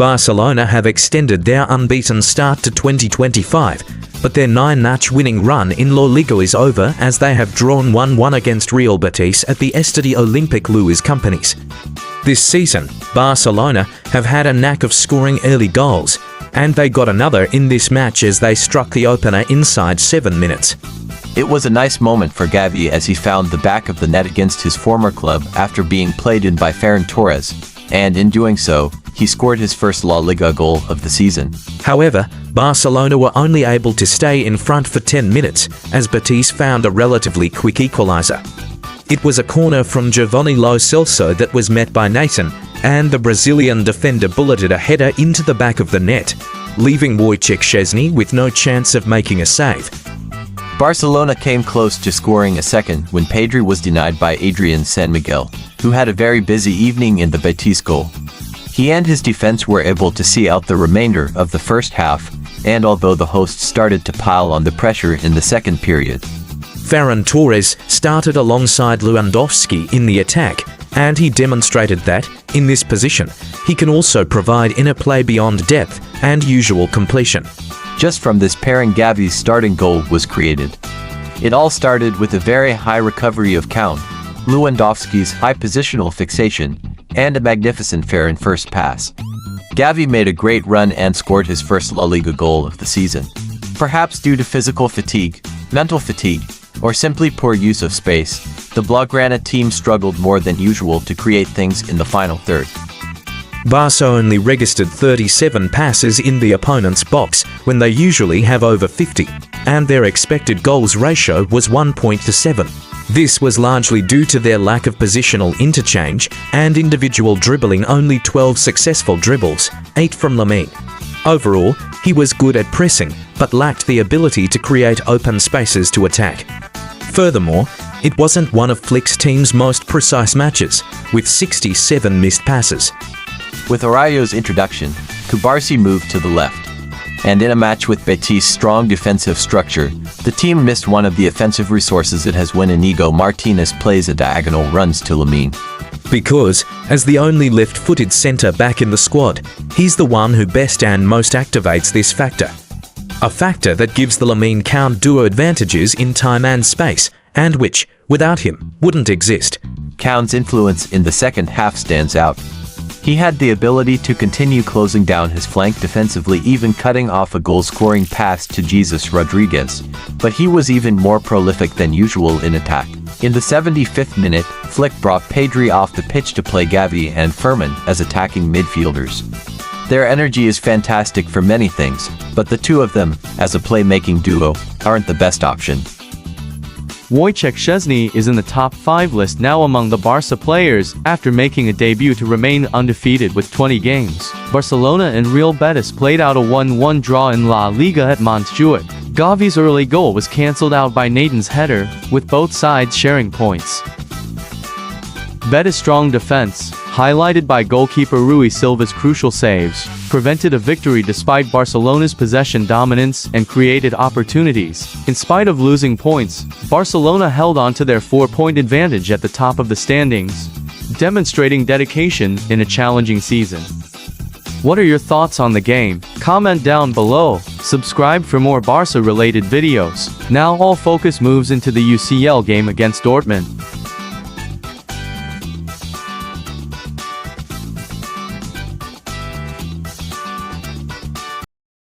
Barcelona have extended their unbeaten start to 2025, but their 9-match winning run in La Liga is over as they have drawn 1-1 against Real Betis at the Estadio Olímpic Luis Companys. This season, Barcelona have had a knack of scoring early goals, and they got another in this match as they struck the opener inside 7 minutes. It was a nice moment for Gavi as he found the back of the net against his former club after being played in by Ferran Torres, and in doing so, he scored his first La Liga goal of the season. However, Barcelona were only able to stay in front for 10 minutes as Betis found a relatively quick equalizer. It was a corner from Giovanni Lo Celso that was met by Natan, and the Brazilian defender bulleted a header into the back of the net, leaving Wojciech Szczesny with no chance of making a save. Barcelona came close to scoring a second when Pedri was denied by Adrian San Miguel, who had a very busy evening in the Betis goal. He and his defense were able to see out the remainder of the first half, and although the hosts started to pile on the pressure in the second period, Ferran Torres started alongside Lewandowski in the attack, and he demonstrated that, in this position, he can also provide inner play beyond depth and usual completion. Just from this pairing, Gavi's starting goal was created. It all started with a very high recovery of Count, Lewandowski's high positional fixation, and a magnificent Ferran first pass. Gavi made a great run and scored his first La Liga goal of the season. Perhaps due to physical fatigue, mental fatigue, or simply poor use of space, the Blaugrana team struggled more than usual to create things in the final third. Barca only registered 37 passes in the opponent's box when they usually have over 50, and their expected goals ratio was 1.7. This was largely due to their lack of positional interchange and individual dribbling, only 12 successful dribbles, 8 from Lamine. Overall, he was good at pressing, but lacked the ability to create open spaces to attack. Furthermore, it wasn't one of Flick's team's most precise matches, with 67 missed passes. With Araujo's introduction, Cubarsí moved to the left. And in a match with Betis' strong defensive structure, the team missed one of the offensive resources it has when Inigo Martinez plays a diagonal runs to Lamine. Because, as the only left-footed centre-back in the squad, he's the one who best and most activates this factor. A factor that gives the Lamine Count duo advantages in time and space, and which, without him, wouldn't exist. Count's influence in the second half stands out. He had the ability to continue closing down his flank defensively, even cutting off a goal-scoring pass to Jesus Rodriguez, but he was even more prolific than usual in attack. In the 75th minute, Flick brought Pedri off the pitch to play Gavi and Ferman as attacking midfielders. Their energy is fantastic for many things, but the two of them, as a playmaking duo, aren't the best option. Wojciech Szczesny is in the top 5 list now among the Barca players after making a debut to remain undefeated with 20 games. Barcelona and Real Betis played out a 1-1 draw in La Liga at Montjuïc. Gavi's early goal was cancelled out by Natan's header, with both sides sharing points. Betis' strong defense, highlighted by goalkeeper Rui Silva's crucial saves, prevented a victory despite Barcelona's possession dominance and created opportunities. In spite of losing points, Barcelona held on to their 4-point advantage at the top of the standings, demonstrating dedication in a challenging season. What are your thoughts on the game? Comment down below. Subscribe for more Barca-related videos. Now all focus moves into the UCL game against Dortmund.